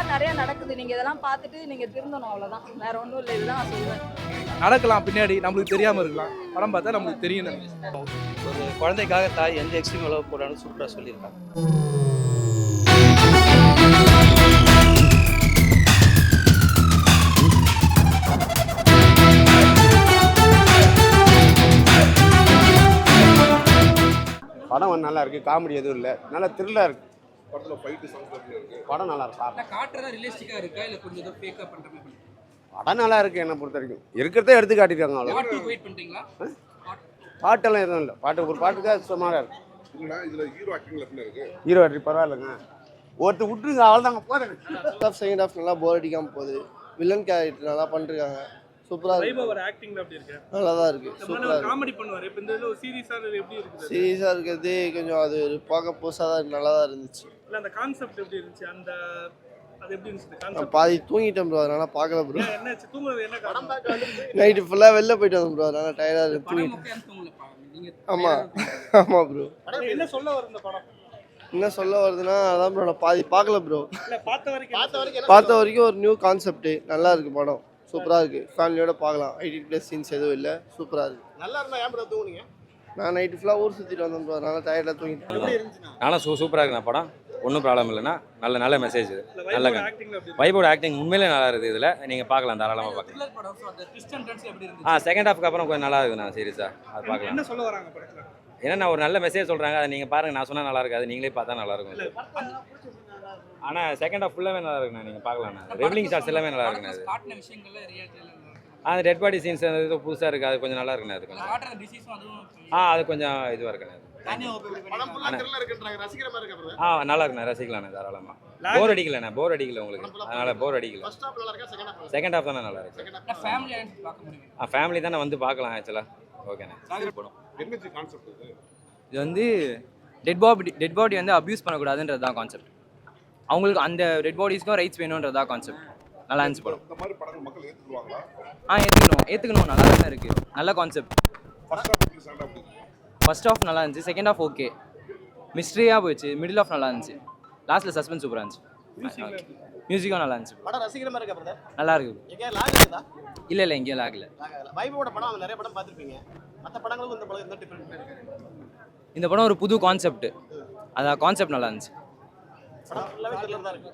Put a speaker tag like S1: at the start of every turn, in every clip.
S1: மாதிரி நிறைய நடக்குது. நீங்க இதெல்லாம் பார்த்துட்டு நீங்க திருந்தணும், அவ்வளவுதான். வேற ஒன்றும் இல்லை, இதுதான் நான் சொல்லுவேன்.
S2: நடக்கலாம் பின்னாடி, நம்மளுக்கு தெரியாம இருக்கலாம். படம் பார்த்தா நம்மளுக்கு தெரியும்.
S3: ஒரு குழந்தைக்காக தாய் எந்த எக்ஸ்ட்ரீம் அளவு போடான்னு சூப்பராக சொல்லியிருக்காங்க.
S4: படம் நல்லா இருக்கு, காமெடி எதுவும் இல்லை, நல்லா த்ரில்லாக இருக்கு.
S5: படத்துல ஃபைட் சாங்ஸ் இருக்கு.
S4: படம் நல்லா இருக்கு.
S6: காட்டுறதா ரியலிஸ்டிக்கா இருக்கா இல்ல கொஞ்சம் ஏதோ ஃபேக்கா பண்ற மாதிரி
S4: படம் நல்லா இருக்கு. என்னை பொறுத்த வரைக்கும் இருக்கிறதே எடுத்து காட்டியிருக்காங்க. அவ்வளோ
S6: பாட்டு வெயிட் பண்றீங்களா?
S4: பாட்டெல்லாம் எதுவும் இல்லை. ஒரு பாட்டுக்காக சுமாராக இருக்கு.
S5: இல்லைன்னா இதுல ஹீரோ ஆக்டிங்ல எப்படி இருக்கு?
S4: ஹீரோ ஆக்டி பரவாயில்லைங்க. ஒருத்தர் விட்டுருங்க, அவ்வளோதாங்க போதும்.
S7: செகண்ட் ஹாஃப் நல்லா போர் அடிக்காமல் போகுது. வில்லன் கேரக்டர் நல்லா பண்ணிருக்காங்க. சூப்பராக இருக்கு.
S2: வைபவ் ஆக்டிங்ல அப்படி இருக்கு.
S7: நல்லா தான் இருக்கு. சூப்பராக இருக்கு.
S2: காமெடி பண்ணுவார். இப்போ இந்த இதுல ஒரு சீரியஸா எப்படி இருக்குது?
S7: சீரியஸாக இருக்கிறது கொஞ்சம் அது பார்க்க புதுசாக தான் நல்லா தான் இருந்துச்சு.
S2: இல்ல அந்த கான்செப்ட் எப்படி இருந்துச்சு? அந்த அது எப்படி இருந்துச்சு
S7: நான்
S2: கான்செப்ட்?
S7: பாதி தூங்கிட்டேன் ப்ரோ, அதனால பார்க்கல ப்ரோ.
S2: என்னாச்சு? தூங்குறது என்ன காரணம்?
S7: நைட்டு ஃபுல்லாக வெளில போயிட்டு வந்தேன் ப்ரோ, அதனால டயர்டாக இருக்கு,
S6: படம்
S7: தூங்கிட்டேன்.
S6: மொக்கையா தூங்கலப்பா நீங்க.
S7: ஆமாம் ப்ரோ.
S2: என்ன சொல்ல வரும் இந்த படம்?
S7: என்ன சொல்ல வருதுன்னா அதான் ப்ரோ, நான் பாதி பார்க்கல ப்ரோ.
S2: இல்ல பார்த்த
S7: வரைக்கும் ஒரு நியூ கான்செப்ட் நல்லா இருக்கு. படம் சூப்பராக இருக்கு. ஃபேமிலியோட பார்க்கலாம். ஐடி ப்ளஸ் சீன்ஸ் எதுவும் இல்லை, சூப்பராக இருக்கு.
S4: நல்லா இருந்தால் ஏன் ப்ரோ தூங்குனீங்க?
S7: நான் நைட்டு ஃபுல்லாக ஊர் சுற்றிட்டு வந்தேன் ப்ரோ, அதனால டயர்டாக தூங்கிட்டேன்.
S8: ஆனால் சூப்பராக இருக்குண்ணா படம். ஒன்றும் ப்ராப்ளம் இல்லைண்ணா. நல்ல மெசேஜ். நல்ல
S2: ஆக்டிங்ல எப்படி?
S8: வைபோட ஆக்டிங் உண்மையிலே நல்லா இருக்குது. இதில் நீங்கள் பார்க்கலாம், தாராளமாக பார்க்கலாம்.
S6: த்ரில்லர் படம் சோ அந்த ட்விஸ்ட் அண்ட் டர்ன்ஸ் எப்படி இருந்துச்சு?
S8: செகண்ட் ஹாஃப்க்கு அப்புறம் கொஞ்சம் நல்லா இருக்குண்ணா. சீரியஸாக அது பார்க்கலாம்.
S2: என்ன சொல்ல வராங்க படத்துல?
S8: ஏன்னா ஒரு நல்ல மெசேஜ் சொல்கிறாங்க, அதை நீங்கள் பாருங்கள். நான் சொன்னால் நல்லா இருக்காது, நீங்களே பார்த்தா நல்லா இருக்கும். ஆனால் செகண்ட் ஹாஃப் ஃபுல்லாகவே நல்லா இருக்குண்ணா. நீங்கள் பார்க்கலாண்ணா. ரெவலிங் ஷாட்ஸ் எல்லாமே நல்லா இருக்குண்ணா. அது
S6: காட்டின விஷயங்கள்ல ரியாலிட்டில
S8: அந்த டெட் பாடி சீன்ஸ் அது புதுசாக இருக்குது. அது கொஞ்சம் நல்லா இருக்குண்ணா. அது கொஞ்சம்
S6: காட்டுற டிசீஸும் அதுவும்
S8: அது கொஞ்சம் இதுவாக இருக்குண்ணா.
S4: படம் ஃபுல்லாக த்ரில்லாக இருக்குன்றாங்க. ரசிக்கிற மாதிரி இருக்கு.
S8: நல்லா இருக்குண்ணா. ரசிக்கலாண்ணா தாராளமாக. போர் அடிக்கலண்ணா. போர் அடிக்கல உங்களுக்கு, அதனால் போர் அடிக்கல.
S4: ஃபர்ஸ்ட் ஹாஃப் நல்லா இருக்கா, செகண்ட் ஹாஃப்?
S8: செகண்ட் ஹாஃப் தானே நல்லா இருக்கு.
S6: ஃபேமிலி ஆடியன்ஸ் பார்க்க முடியும்.
S8: ஃபேமிலி தானே வந்து பார்க்கலாம் ஆக்சுவலாக. ஓகேண்ணா.
S5: என்னது கான்செப்ட் இது?
S9: இது வந்து டெட் பாடி வந்து அப்யூஸ் பண்ணக்கூடாதுன்றது தான் கான்செப்ட். அவங்களுக்கு அந்த டெட் பாடிஸ்க்கும் ரைட்ஸ் வேணுன்றது தான் கான்செப்ட். நல்லா இருந்துச்சு படம்.
S5: இந்த மாதிரி படங்கள் மக்கள் ஏத்துக்குவாங்களா?
S9: ஏற்றுக்கணும். நல்லா தானே இருக்குது. நல்ல கான்செப்ட்.
S5: ஃபர்ஸ்ட் ஹாஃப் எப்படி ஸ்டார்ட் ஆகுது?
S9: ஃபர்ஸ்ட் ஆஃப் நல்லா இருந்துச்சு. செகண்ட் ஆஃப் ஓகே, மிஸ்ட்ரியாக போயிடுச்சு. மிடில் ஆஃப் நல்லா இருந்துச்சு. லாஸ்ட்டில் சஸ்பென்ஸ் சூப்பராக இருந்துச்சு. மியூசிக்கும் நல்லா இருந்துச்சு.
S4: படம் ரசிக்கிற மாதிரி இருக்கா பிரதர்?
S9: நல்லா இருக்குது.
S4: எங்கேயா லாக் இருக்குதா?
S9: இல்லை எங்கேயும் லாகல.
S4: வைபோட படம் நிறைய படம் பார்த்துருப்பீங்க. மற்ற படங்களுக்கும் இந்த படம் என்ன டிஃபரெண்ட் இருக்கு?
S9: இந்த படம் ஒரு புது கான்செப்ட். அதான் கான்செப்ட் நல்லா இருந்துச்சு.
S4: படம் ஃபுல்லாவே த்ரில்லர் தான் இருக்கு.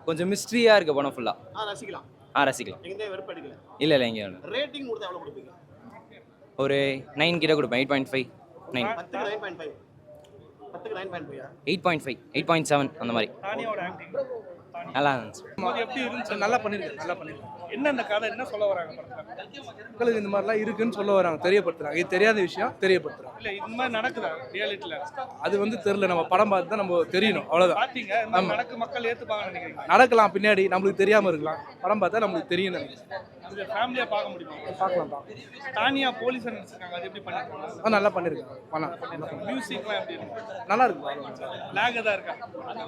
S9: கொஞ்சம் மிஸ்ட்ரியாக இருக்குது படம் ஃபுல்லாக.
S4: ரசிக்கலாம்.
S9: ரசிக்கலாம்.
S4: எங்கேயும் வெறுப்பு அடிக்கல.
S9: இல்லை எங்கேயும்
S4: ரேட்டிங் கொடுத்தா எவ்வளோ கொடுப்பீங்க?
S9: ஒரு 9 கிட்ட கொடுப்பேன். 8.5 9
S4: 10க்கு 9.5. 10க்கு 9.5.
S9: 8.5 8.7 அந்த மாதிரி.
S2: தானியோட ஆக்டிங்
S9: நல்லா இருந்துச்சு.
S2: அது எப்படி இருந்துச்சு? நல்லா பண்ணிருக்காங்க. என்ன இந்த கதை என்ன சொல்ல வராங்க படத்துல? மக்களுக்கு இந்த மாதிரிலாம் இருக்குன்னு சொல்ல வராங்க, தெரியப்படுத்துறாங்க. இது தெரியாத விஷயம் தெரியப்படுத்துறாங்க. இல்ல இந்த மாதிரி நடக்குதா ரியாலிட்டில? அது வந்து தெரியல. நம்ம படம் பார்த்து தான் நம்ம தெரியணும், அவ்வளவுதான். பாத்தீங்க இந்த மாதிரி நடக்கு, மக்கள் ஏத்துப்பாங்கன்னு நினைக்கிறீங்க? நடக்கலாம் பின்னாடி, நம்மளுக்கு தெரியாம இருக்கலாம். படம் பார்த்தா நம்மளுக்கு தெரியும் நினைக்கிறேன். இது ஃபேமிலியா பார்க்க முடியுமா? பார்க்கலாம். தானியா போலீஸ் நடிச்சிருக்காங்க, அது எப்படி பண்ணிருக்காங்க? நல்லா பண்ணிருக்காங்க. மியூசிக்லாம் எப்படி இருக்கு? நல்லா இருக்கு. லாக் தான் இருக்கா?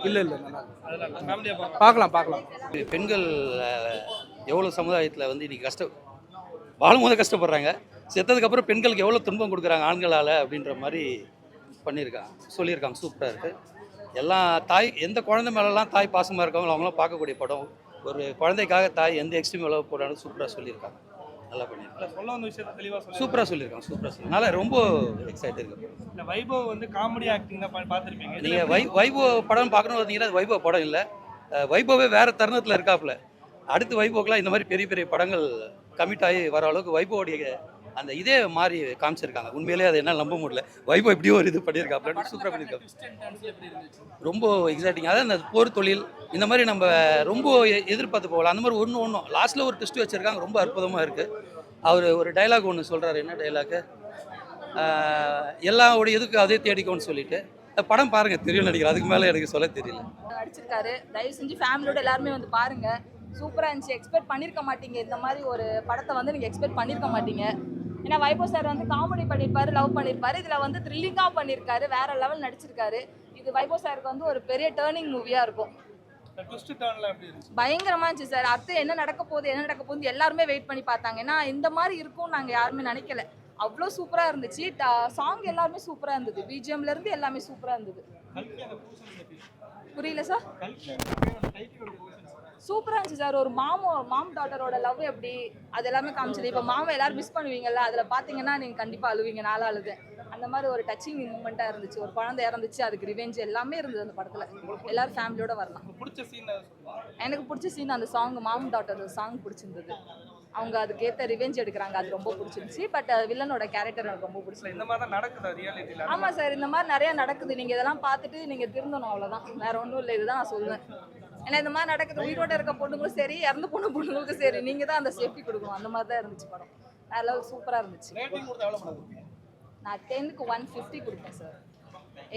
S2: இல்ல நல்லா இருக்கு. அதனால ஃபேமிலியா பார்க்கலாம்.
S3: பெண்கள் எவ்வளோ சமுதாயத்தில் வந்து இன்றைக்கி வாழும்போது கஷ்டப்படுறாங்க, செத்ததுக்கப்புறம் பெண்களுக்கு எவ்வளோ துன்பம் கொடுக்குறாங்க ஆண்களால் அப்படின்ற மாதிரி சொல்லியிருக்காங்க. சூப்பராக இருக்குது. எல்லாம் எந்த குழந்தை மேலெல்லாம் தாய் பாசமாக இருக்காங்களோ அவங்களாம் பார்க்கக்கூடிய படம். ஒரு குழந்தைக்காக தாய் எந்த எக்ஸ்ட்ரீம் அளவு போடான்னு சூப்பராக சொல்லியிருக்காங்க. நல்லா பண்ணியிருக்காங்க.
S2: சொல்ல வந்த விஷயத்தை தெளிவாக
S3: சூப்பராக சொல்லியிருக்காங்க. நல்லா ரொம்ப எக்ஸைட் இருக்குது.
S2: இந்த வைபவ் வந்து காமெடி ஆக்டிங் தான் பார்த்துருப்பீங்க.
S3: நீங்கள் வைபவ் படம் பார்க்கணும் வந்தீங்கன்னா அது வைபவ் படம் இல்லை. வைபவே வேறு தருணத்தில் இருக்காப்புல. அடுத்து வைபோக்கெலாம் இந்த மாதிரி பெரிய பெரிய படங்கள் கமிட் ஆகி வர அளவுக்கு வைபோடைய அந்த இதே மாதிரி காமிச்சிருக்காங்க. உண்மையிலேயே அதை என்னால் நம்ப முடியல. வைபோ இப்படியோ ஒரு இது பண்ணியிருக்காப்புல, சூப்பராக பண்ணியிருக்காங்க. ரொம்ப எக்ஸைட்டிங். அதான் இந்த போர் தொழில் இந்த மாதிரி நம்ம ரொம்ப எதிர்பார்த்து போகலாம். அந்த மாதிரி ஒன்றும் லாஸ்ட்டில் ஒரு ட்விஸ்ட் வச்சுருக்காங்க. ரொம்ப அற்புதமாக இருக்குது. அவர் ஒரு டைலாக் ஒன்று சொல்கிறாரு. என்ன டைலாக்கு? எல்லாருடைய இதுக்கு அதே தேடிக்கோன்னு சொல்லிட்டு படம் பாருங்கள், தெரியும் நினைக்கிறேன். அதுக்கு மேலே எனக்கு சொல்ல தெரியல.
S1: நடிச்சிருக்காரு. தயவு செஞ்சு ஃபேமிலியோட எல்லாருமே வந்து பாருங்க. சூப்பராக இருந்துச்சு. எக்ஸ்பெக்ட் பண்ணியிருக்க மாட்டீங்க, இந்த மாதிரி ஒரு படத்தை வந்து நீங்கள் எக்ஸ்பெக்ட் பண்ணியிருக்க மாட்டீங்க. ஏன்னா வைபவ் சார் வந்து காமெடி பண்ணியிருப்பாரு, லவ் பண்ணியிருப்பாரு. இதில் வந்து த்ரில்லிங்காக பண்ணியிருக்காரு, வேற லெவல் நடிச்சிருக்காரு. இது வைபவ் சாருக்கு வந்து ஒரு பெரிய டேர்னிங் மூவியாக இருக்கும். பயங்கரமாக இருந்துச்சு சார். அடுத்து என்ன நடக்க போகுது எல்லாருமே வெயிட் பண்ணி பார்த்தாங்க. ஏன்னா இந்த மாதிரி இருக்கும்னு நாங்கள் யாருமே நினைக்கல. அவ்வளோ சூப்பராக இருந்துச்சு. சாங் எல்லாருமே சூப்பராக இருந்தது. பிஜிஎம்லேருந்து எல்லாமே சூப்பராக இருந்தது. புரியல சார்? சூப்பராக இருந்துச்சு சார். ஒரு மாம் டாட்டரோட லவ் எப்படி அது எல்லாமே காமிச்சது. இப்போ மாமா எல்லாரும் மிஸ் பண்ணுவீங்கல்ல, அதில் பார்த்தீங்கன்னா நீங்கள் கண்டிப்பாக அழுவீங்க. நானும் அழுதேன். அந்த மாதிரி ஒரு டச்சிங் மூமெண்ட்டாக இருந்துச்சு. ஒரு குழந்தை இறந்துச்சு, அதுக்கு ரிவெஞ்ச் எல்லாமே இருந்தது அந்த படத்தில். எல்லாரும் ஃபேமிலியோட வரலாம்.
S6: பிடிச்ச சீன்
S1: எனக்கு பிடிச்ச சீன் அந்த சாங், மாம் டாட்டர் சாங் பிடிச்சிருந்தது. அவங்க அதுக்கேற்ற ரிவெஞ்ச் எடுக்கிறாங்க, அது ரொம்ப பிடிச்சிருந்துச்சு. பட் வில்லனோட கேரக்டர் எனக்கு ரொம்ப பிடிச்சிருந்துச்சு.
S6: இந்த மாதிரி தான் நடக்குதா ரியாலிட்டியில்?
S1: ஆமாம் சார், இந்த மாதிரி நிறையா நடக்குது. நீங்கள் இதெல்லாம் பார்த்துட்டு நீங்கள் திருந்தணும், அவ்வளோதான். வேற ஒன்றும் இல்லை, இதுதான் நான் சொல்லுவேன். ஏன்னா இந்த மாதிரி நடக்குது. உயிரோட இருக்க பொண்ணுங்களும் சரி, இறந்து போன பொண்ணுங்களுக்கும் சரி, நீங்கள் தான் அந்த சேஃப்டி கொடுக்கணும். அந்த மாதிரி தான் இருந்துச்சு படம். வேற லெவல் சூப்பராக இருந்துச்சு.
S4: ரேட்டிங் கொடுத்தா எவ்வளோ படம் கொடுப்பீங்க?
S1: நான் 10க்கு 150 கொடுப்பேன் சார்.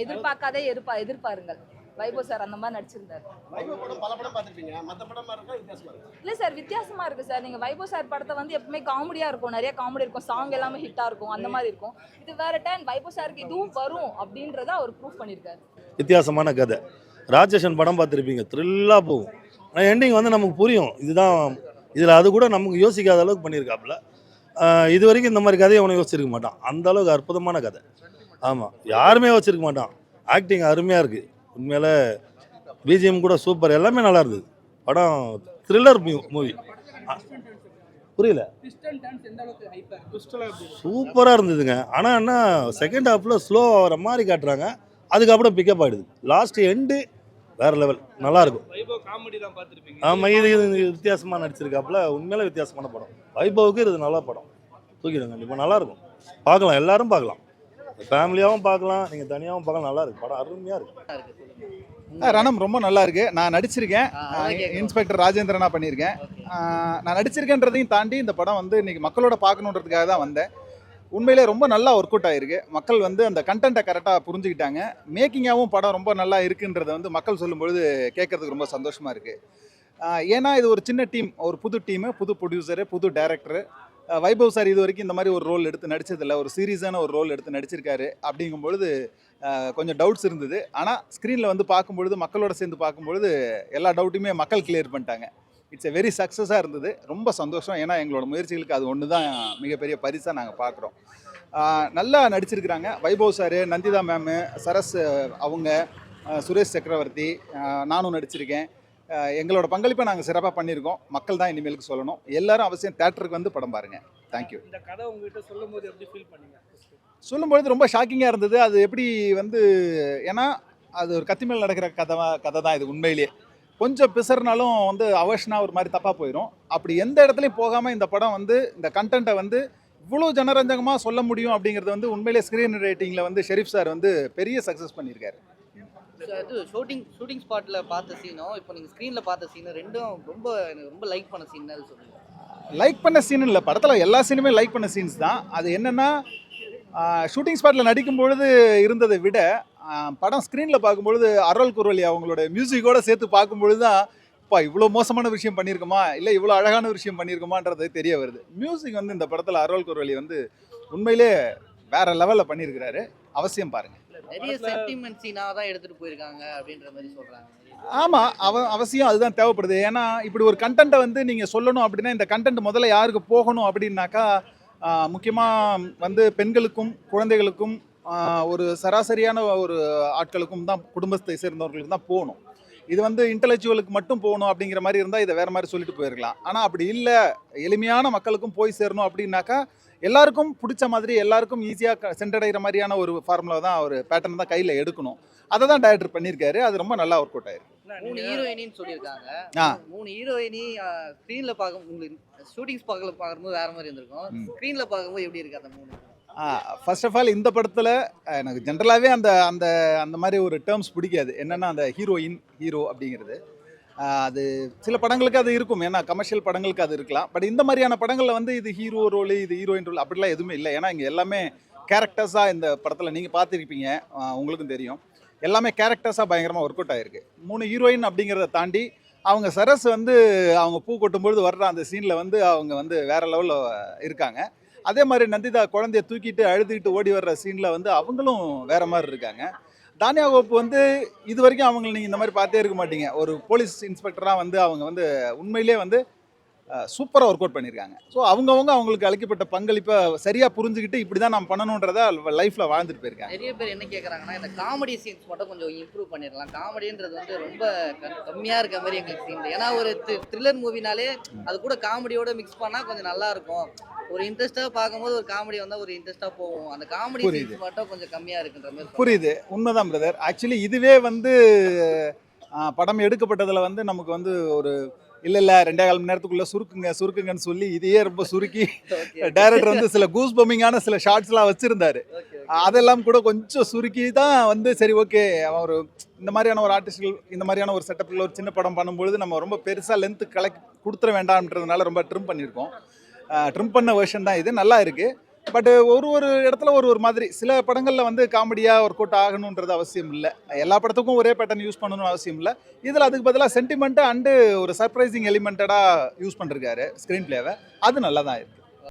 S1: எதிர்பார்க்காதே எதிர்பாருங்கள். வைபவ் சார் அந்த மாதிரி நடிச்சிருந்தாரு.
S4: வைபவ் படம் பல படம் பார்த்துருப்பீங்க, மற்ற படமா இருக்கா வித்தியாசமா இருக்கா?
S1: இல்லை சார், வித்தியாசமா இருக்கு சார். நீங்கள் வைபவ் சார் படத்தை வந்து எப்பவுமே காமெடியாக இருக்கும், நிறைய காமெடி இருக்கும், சாங் எல்லாமே ஹிட்டாக இருக்கும், அந்த மாதிரி இருக்கும். இது வேற டைம் வைபவ் சாருக்கு இதுவும் வரும் அப்படின்றத அவர் ப்ரூவ் பண்ணியிருக்காரு.
S10: வித்தியாசமான கதை. ராட்சசன் படம் பார்த்துருப்பீங்க, த்ரில்லாக போகும். ஆனால் எண்டிங் வந்து நமக்கு புரியும், இதுதான் இதில். அது கூட நமக்கு யோசிக்காத அளவுக்கு பண்ணியிருக்காப்புல. இது வரைக்கும் இந்த மாதிரி கதையை அவனை யோசிச்சிருக்க மாட்டான். அந்த அளவுக்கு அற்புதமான கதை. ஆமாம், யாருமே யோசிச்சிருக்க மாட்டான். ஆக்டிங் அருமையாக இருக்குது உண்மையில. பிஜிஎம் கூட சூப்பர், எல்லாமே நல்லா இருந்தது. படம் த்ரில்லர் மூவி. புரியல, சூப்பராக இருந்ததுங்க. ஆனால் என்ன, செகண்ட் ஹாஃபில் ஸ்லோ ஆகிற மாதிரி காட்டுறாங்க, அதுக்கப்புறம் பிக்கப் ஆகிடுது. லாஸ்ட் எண்டு வேற லெவல், நல்லா இருக்கும்.
S6: வைபவ் காமெடி தான் பார்த்துருப்பீங்க.
S10: ஆமாம், இது வித்தியாசமாக நடிச்சிருக்காப்புல. உண்மையில வித்தியாசமான படம். வைபவுக்கு இது நல்ல படம், தூக்கிடுங்க. கண்டிப்பாக நல்லா இருக்கும், பார்க்கலாம், எல்லாரும் பார்க்கலாம். ஃபேமிலியாகவும் பார்க்கலாம், நீங்கள் தனியாகவும் பார்க்கலாம். நல்லா இருக்கு படம், அருமையாக இருக்கு.
S11: ரணம் ரொம்ப நல்லா இருக்கு. நான் நடிச்சிருக்கேன், இன்ஸ்பெக்டர் ராஜேந்திரனா பண்ணியிருக்கேன். நான் நடிச்சிருக்கேன்றதையும் தாண்டி இந்த படம் வந்து இன்னைக்கு மக்களோட பார்க்கணுன்றதுக்காக தான் வந்தேன். உண்மையிலே ரொம்ப நல்லா ஒர்க் அவுட் ஆகிருக்கு. மக்கள் வந்து அந்த கண்டென்ட்டை கரெக்டாக புரிஞ்சுக்கிட்டாங்க. மேக்கிங்காகவும் படம் ரொம்ப நல்லா இருக்குன்றதை வந்து மக்கள் சொல்லும்பொழுது கேட்கறதுக்கு ரொம்ப சந்தோஷமாக இருக்குது. ஏன்னா இது ஒரு சின்ன டீம், ஒரு புது டீமு, புது ப்ரொடியூசரு, புது டைரக்டரு. வைபவ் சார் இது வரைக்கும் இந்த மாதிரி ஒரு ரோல் எடுத்து நடிச்சதில்லை, ஒரு சீரியஸான ஒரு ரோல் எடுத்து நடிச்சிருக்காரு. அப்படிங்கும்பொழுது கொஞ்சம் டவுட்ஸ் இருந்தது. ஆனால் ஸ்க்ரீனில் வந்து பார்க்கும்பொழுது, மக்களோட சேர்ந்து பார்க்கும்பொழுது எல்லா டவுட்டையுமே மக்கள் கிளியர் பண்ணிட்டாங்க. இட்ஸ் எ வெரி சக்ஸஸாக இருந்தது. ரொம்ப சந்தோஷம். ஏன்னா எங்களோட முயற்சிகளுக்கு அது ஒன்று தான் மிகப்பெரிய பரிசாக நாங்கள் பார்க்குறோம். நல்லா நடிச்சிருக்கிறாங்க வைபவ் சார், நந்திதா மேமு, சரஸ் அவங்க, சுரேஷ் சக்கரவர்த்தி, நானும் நடிச்சிருக்கேன். எங்களோட பங்களிப்பை நாங்கள் சிறப்பாக பண்ணியிருக்கோம். மக்கள் தான் இனிமேலுக்கு சொல்லணும். எல்லாரும் அவசியம் தேட்டருக்கு வந்து படம் பாருங்கள். தேங்க்யூ.
S6: இந்த கதை உங்ககிட்ட சொல்லும்போது எப்படி ஃபீல் பண்ணீங்க?
S11: சொல்லும்பொழுது ரொம்ப ஷாக்கிங்காக இருந்தது. அது எப்படி வந்து, ஏன்னா அது ஒரு கத்தி மேல் நடக்கிற கதை தான் இது. உண்மையிலேயே கொஞ்சம் பிசர்னாலும் வந்து அவர்ஷனாக ஒரு மாதிரி தப்பாக போயிடும். அப்படி எந்த இடத்துலையும் போகாமல் இந்த படம் வந்து இந்த கண்டென்ட்டை வந்து இவ்வளோ ஜனரஞ்சகமாக சொல்ல முடியும் அப்படிங்கிறது வந்து உண்மையிலே ஸ்க்ரீன் ரேட்டிங்கில் வந்து ஷெரீஃப் சார் வந்து பெரிய சக்ஸஸ் பண்ணியிருக்காரு.
S12: அது ஷூட்டிங் ஸ்பாட்டில் பார்த்த சீனும் இப்போ நீங்கள் ஸ்க்ரீனில் பார்த்த சீனும் ரெண்டும் எனக்கு ரொம்ப லைக் பண்ண சீன் அது சொல்லுங்கள்.
S11: லைக் பண்ண சீன் இல்லை, படத்தில் எல்லா சீனுமே லைக் பண்ண சீன்ஸ் தான். அது என்னென்னா, ஷூட்டிங் ஸ்பாட்டில் நடிக்கும்பொழுது இருந்ததை விட படம் ஸ்க்ரீனில் பார்க்கும்பொழுது அருள் குரலி அவங்களோட மியூசிக்கோடு சேர்த்து பார்க்கும்பொழுது தான் இப்போ இவ்வளோ மோசமான விஷயம் பண்ணியிருக்கோமா, இல்லை இவ்வளோ அழகான விஷயம் பண்ணியிருக்கோமான்றது தெரிய வருது. மியூசிக் வந்து இந்த படத்தில் அருள் குரலி வந்து உண்மையிலே வேறு லெவலில் பண்ணியிருக்கிறாரு. அவசியம் பாருங்கள்.
S12: நிறைய சென்டிமெண்ட் சீனாக தான் எடுத்துகிட்டு போயிருக்காங்க அப்படின்ற மாதிரி சொல்கிறாங்க.
S11: ஆமாம், அவசியம் அதுதான் தேவைப்படுது. ஏன்னா இப்படி ஒரு கண்டென்ட்டை வந்து நீங்கள் சொல்லணும் அப்படின்னா, இந்த கண்டென்ட் முதல்ல யாருக்கு போகணும் அப்படின்னாக்கா, முக்கியமாக வந்து பெண்களுக்கும் குழந்தைகளுக்கும் ஒரு சராசரியான ஒரு ஆட்களுக்கும் தான், குடும்பத்தை சேர்ந்தவர்களுக்கு தான் போகணும். இது வந்து இன்டலெக்சுவலுக்கு மட்டும் போகணும் அப்படிங்கிற மாதிரி இருந்தால் இதை வேறு மாதிரி சொல்லிட்டு போயிருக்கலாம். ஆனால் அப்படி இல்லை, எளிமையான மக்களுக்கும் போய் சேரணும் அப்படின்னாக்கா எல்லாருக்கும் பிடிச்ச மாதிரி, எல்லாருக்கும் ஈஸியாக சென்றடைகிற மாதிரியான ஒரு ஃபார்முலா தான், ஒரு பேட்டர்ன் தான் கையில் எடுக்கணும். அதை தான் டைரக்டர் பண்ணியிருக்காரு. அது ரொம்ப நல்லா ஒர்க் அவுட் ஆயிருக்கு.
S12: 3 ஹீரோயினின்னு சொல்லியிருக்காங்க. 3 ஹீரோயினி ஸ்க்ரீனில் பார்க்க, உங்களுக்கு ஷூட்டிங் ஸ்பாட்டில் பார்க்கும்போது வேறு மாதிரி இருந்திருக்கும். ஸ்க்ரீனில் பார்க்கும்போது எப்படி இருக்குது அந்த 3?
S11: ஃபர்ஸ்ட் ஆஃப் ஆல் இந்த படத்தில் எனக்கு ஜென்ரலாகவே அந்த அந்த அந்த மாதிரி ஒரு டேர்ம்ஸ் பிடிக்காது. என்னென்னா அந்த ஹீரோயின், ஹீரோ அப்படிங்கிறது அது சில படங்களுக்கு அது இருக்கும். ஏன்னா கமர்ஷியல் படங்களுக்கு அது இருக்கலாம். பட் இந்த மாதிரியான படங்களில் வந்து இது ஹீரோ ரோலு, இது ஹீரோயின் ரோல் அப்படிலாம் எதுவுமே இல்லை. ஏன்னா இங்கே எல்லாமே கேரக்டர்ஸாக இந்த படத்தில் நீங்கள் பார்த்துருப்பீங்க, உங்களுக்கும் தெரியும். எல்லாமே கேரக்டர்ஸாக பயங்கரமாக ஒர்க் அவுட் ஆகிருக்கு. 3 ஹீரோயின் அப்படிங்கிறத தாண்டி அவங்க சரஸ் வந்து அவங்க பூ கொட்டும்பொழுது வர்ற அந்த சீனில் வந்து அவங்க வந்து வேறு லெவலில் இருக்காங்க. அதே மாதிரி நந்திதா குழந்தைய தூக்கிட்டு அழுதுகிட்டு ஓடி வர்ற சீனில் வந்து அவங்களும் வேறு மாதிரி இருக்காங்க. தானியா கோப்பு வந்து இது வரைக்கும் அவங்களை நீங்கள் இந்த மாதிரி பார்த்தே இருக்க மாட்டீங்க. ஒரு போலீஸ் இன்ஸ்பெக்டராக வந்து அவங்க வந்து உண்மையிலே வந்து சூப்பராக ஒர்க் அவுட் பண்ணியிருக்காங்க. ஸோ அவங்களுக்கு அளிக்கப்பட்ட பங்களிப்பை சரியாக புரிஞ்சுக்கிட்டு இப்படி தான் நம்ம பண்ணணுன்றதை லைஃப்பில் வாழ்ந்துட்டு போயிருக்காங்க.
S12: நிறைய பேர் என்ன கேட்குறாங்கன்னா இந்த காமெடி சீன்ஸ் மட்டும் கொஞ்சம் இம்ப்ரூவ் பண்ணிடலாம். காமெடின்றது வந்து ரொம்ப கம்மியாக இருக்க மாதிரி எங்களுக்கு சீன். ஏன்னா ஒரு த்ரில்லர் மூவினாலே அது கூட காமெடியோட மிக்ஸ் பண்ணால் கொஞ்சம் நல்லா இருக்கும். ஒரு இன்ட்ரெஸ்ட்டாக பார்க்கும்போது ஒரு காமெடி வந்தால் ஒரு இன்ட்ரெஸ்ட்டாக போகும். அந்த காமெடி சீன்ஸ் மட்டும் கொஞ்சம் கம்மியாக இருக்குன்ற மாதிரி.
S11: புரியுது, உண்மைதான் பிரதர். ஆக்சுவலி இதுவே வந்து படம் எடுக்கப்பட்டதில் வந்து நமக்கு வந்து ஒரு இல்லை 2.25 மணி நேரத்துக்குள்ளே சுருக்குங்கன்னு சொல்லி இதையே ரொம்ப சுருக்கி டைரக்டர் வந்து சில கூஸ் பம்மிங்கான சில ஷார்ட்ஸ்லாம் வச்சுருந்தாரு. அதெல்லாம் கூட கொஞ்சம் சுருக்கி தான் வந்து சரி ஓகே ஒரு இந்த மாதிரியான ஒரு ஆர்டிஸ்ட்கள் இந்த மாதிரியான ஒரு செட்டப்பில் ஒரு சின்ன படம் பண்ணும்பொழுது நம்ம ரொம்ப பெருசாக லென்த்து கொடுத்துட வேண்டாம்ன்றதுனால ரொம்ப ட்ரிம் பண்ணியிருக்கோம். ட்ரிம் பண்ண வெர்ஷன் தான் இது, நல்லா இருக்குது. பட் ஒரு இடத்துல ஒரு மாதிரி சில படங்களில் வந்து காமெடியாக ஒர்க் அவுட் ஆகணுன்றது அவசியம் இல்லை. எல்லா படத்துக்கும் ஒரே பேட்டர்ன் யூஸ் பண்ணணும்னு அவசியம் இல்லை. இதில் அதுக்கு பதிலாக சென்டிமெண்ட்டு அண்டு ஒரு சர்ப்ரைசிங் எலிமெண்டடாக யூஸ் பண்ணிருக்காரு ஸ்க்ரீன் பிளேவை. அது நல்லா தான் இருக்குது.